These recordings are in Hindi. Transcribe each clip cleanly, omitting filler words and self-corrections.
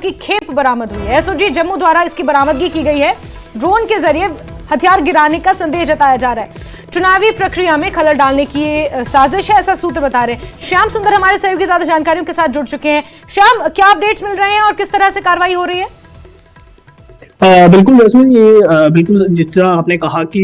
की खेप बरामद हुई है। एसओजी जम्मू द्वारा इसकी बरामदगी की गई है। ड्रोन के जरिए हथियार गिराने का संदेह जताया जा रहा है। चुनावी प्रक्रिया में खलल डालने की ये साजिश है, ऐसा सूत्र बता रहे हैं। श्याम सुंदर हमारे सहयोगी ज्यादा जानकारियों के साथ जुड़ चुके हैं। श्याम, क्या अपडेट्स मिल रहे हैं और किस तरह से कार्रवाई हो रही है? बिल्कुल वैसे ये बिल्कुल जिस तरह आपने कहा कि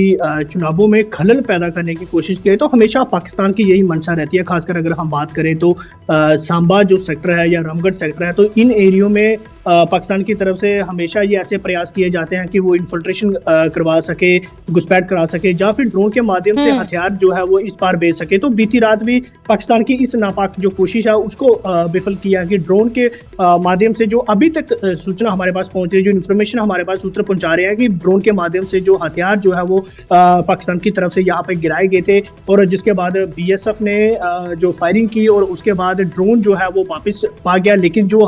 चुनावों में खलल पैदा करने की कोशिश की तो हमेशा पाकिस्तान की यही मंशा रहती है। खासकर अगर हम बात करें तो सांबा जो सेक्टर है या रामगढ़ सेक्टर है, तो इन एरियो में पाकिस्तान की तरफ से हमेशा ये ऐसे प्रयास किए जाते हैं कि वो इन्फिल्ट्रेशन करवा सके, घुसपैठ करा सके, या फिर ड्रोन के माध्यम से हथियार जो है वो इस पार भेज सके। तो बीती रात भी पाकिस्तान की इस नापाक जो कोशिश है उसको विफल किया कि ड्रोन के माध्यम से जो अभी तक सूचना हमारे पास पहुंच रही है, जो इन्फॉर्मेशन हमारे पास सूत्र पहुंचा रहे हैं कि ड्रोन के माध्यम से जो हथियार जो है वो पाकिस्तान की तरफ से यहाँ पे गिराए गए थे, और जिसके बाद बीएसएफ ने जो फायरिंग की और उसके बाद ड्रोन जो है वो वापस पा गया, लेकिन जो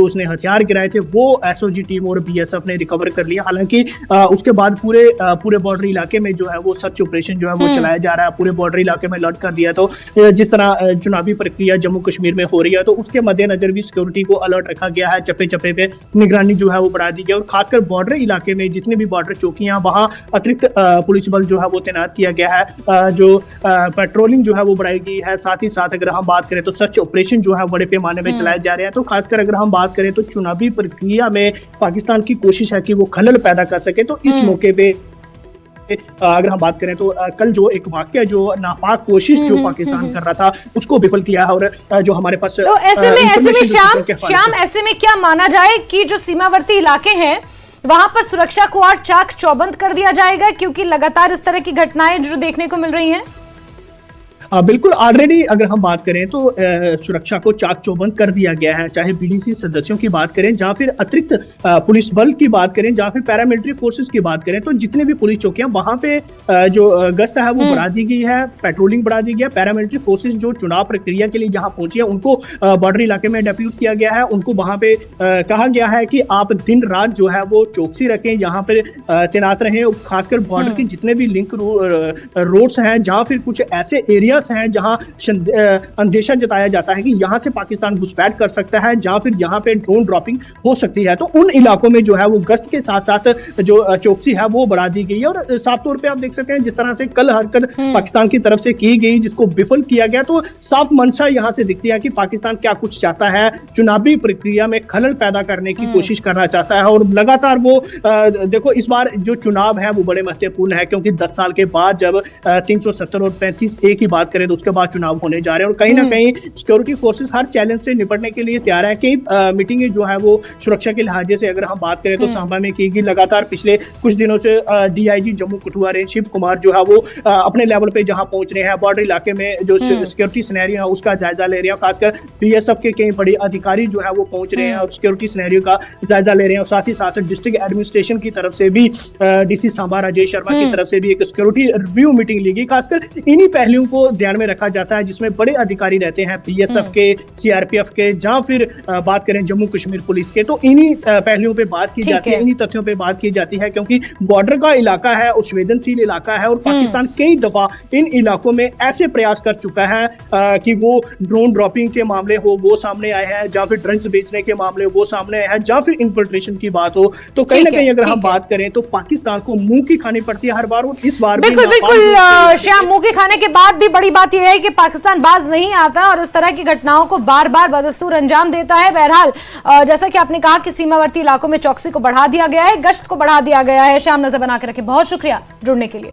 उसने हथियार गिराए थे वो एसओजी टीम और बीएसएफ ने रिकवर कर लिया। हालांकि उसके बाद पूरे बॉर्डर इलाके में जो है वो सर्च ऑपरेशन जो है वो चलाया जा रहा है। पूरे बॉर्डर इलाके में अलर्ट कर दिया। तो जिस तरह चुनावी प्रक्रिया जम्मू कश्मीर में हो रही है, तो उसके मद्देनजर भी सिक्योरिटी को अलर्ट रखा गया है। चप्पे चप्पे पे निगरानी जो है वो बढ़ा दी गई, और खासकर बॉर्डर इलाके में जितने भी बॉर्डर चौकियां वहां अतिरिक्त पुलिस बल जो है वो तैनात किया गया है। जो पेट्रोलिंग जो है वो बढ़ाई गई है। साथ ही साथ अगर हम बात करें तो सर्च ऑपरेशन जो है बड़े पैमाने में चलाए जा रहे हैं। तो खासकर अगर हम बात करें तो चुनावी प्रक्रिया में पाकिस्तान की कोशिश है कि वो खलल पैदा कर सके। तो इस मौके पे अगर हम बात करें तो कल जो एक वाकया जो नापाक कोशिश जो पाकिस्तान कर रहा था उसको विफल किया है। और जो हमारे पास तो ऐसे में श्याम ऐसे में क्या माना जाए कि जो सीमावर्ती इलाके हैं वहां पर सुरक्षा को और चाक चौबंद कर दिया जाएगा, क्योंकि लगातार इस तरह की घटनाएं जो देखने को मिल रही हैं? बिल्कुल, ऑलरेडी अगर हम बात करें तो सुरक्षा को चाक चौबंद कर दिया गया है। चाहे बीडीसी सदस्यों की बात करें, या फिर अतिरिक्त पुलिस बल की बात करें, या फिर पैरामिलिट्री फोर्सेस की बात करें, तो जितने भी पुलिस चौकियां वहां पे जो गश्त है वो बढ़ा दी गई है, पेट्रोलिंग बढ़ा दी गई है। पैरामिलिट्री फोर्सेस जो चुनाव प्रक्रिया के लिए जहां पहुंची है उनको बॉर्डर इलाके में डेप्यूट किया गया है। उनको वहां पे कहा गया है कि आप दिन रात जो है वो चौकसी रखें, यहाँ पे तैनात रहें। खासकर बॉर्डर के जितने भी लिंक रोड्स हैं, जहाँ फिर कुछ ऐसे एरिया हैं जहां अंदेशा जताया जाता है कि यहां से पाकिस्तान घुसपैठ कर सकता है, जहां फिर यहां पे ड्रोन ड्रॉपिंग हो सकती है। तो उन इलाकों में जो है वो गश्त के साथ साथ जो चौकसी है वो बढ़ा दी गई है। और साफ तौर पे आप देख सकते हैं जिस तरह से कल हरकत पाकिस्तान की तरफ से की गई, जिसको विफल किया गया, तो साफ मंशा यहां से दिखती है कि पाकिस्तान क्या कुछ चाहता है, चुनावी प्रक्रिया में खलल पैदा करने की कोशिश करना चाहता है। और लगातार वो देखो इस बार जो चुनाव है वो बड़े महत्वपूर्ण है, क्योंकि 10 साल के बाद जब 370 और 35A की बात करें तो उसके बाद चुनाव होने जा रहे हैं। और कहीं ना कहीं सिक्योरिटी फोर्सेस हर चैलेंज से निपटने के लिए तैयार है। कई मीटिंगें जो है वो सुरक्षा के लिहाजे से अगर हम बात करें तो सांबा में की गई। लगातार पिछले कुछ दिनों से डीआईजी जम्मू कठुआ रेंज शिव कुमार जो है वो अपने लेवल पे जहां पहुंच रहे हैं, बॉर्डर इलाके में जो सिक्योरिटी सिनेरियो है उसका जायजा ले रहे हैं। खासकर बीएसएफ के कई बड़े अधिकारी जो है वो पहुंच रहे हैं और सिक्योरिटी सिनेरियो का जायजा ले रहे हैं। और साथ ही साथ डिस्ट्रिक्ट एडमिनिस्ट्रेशन की तरफ से भी डीसी सांबा राजेश शर्मा की तरफ से भी एक सिक्योरिटी रिव्यू मीटिंग ली गई। खासकर इन्हीं पहलुओं को ध्यान में रखा जाता है जिसमें बड़े अधिकारी रहते हैं, बीएसएफ के, सीआरपीएफ के, या फिर बात करें जम्मू कश्मीर पुलिस के। तो इन्हीं पहलुओं पे बात की जाती है, इन्हीं तथ्यों पे बात की जाती है, क्योंकि बॉर्डर का इलाका है और संवेदनशील इलाका है। और पाकिस्तान कई दफा इन इलाकों में ऐसे प्रयास कर चुका है कि वो ड्रोन ड्रॉपिंग के मामले हो वो सामने आए हैं, या फिर ड्रग्स बेचने के मामले वो सामने आए हैं, या फिर इन्फिल्ट्रेशन की बात हो। तो कहीं ना कहीं अगर हम बात करें तो पाकिस्तान को मुंह की खानी पड़ती है हर बार। और इस बार बिल्कुल श्याम, मुंह की खाने के बाद भी बड़ी बात यह है कि पाकिस्तान बाज नहीं आता और इस तरह की घटनाओं को बार बार बदस्तूर अंजाम देता है। बहरहाल जैसा कि आपने कहा कि सीमावर्ती इलाकों में चौकसी को बढ़ा दिया गया है, गश्त को बढ़ा दिया गया है। श्याम, नजर बना के रखें। बहुत शुक्रिया जुड़ने के लिए।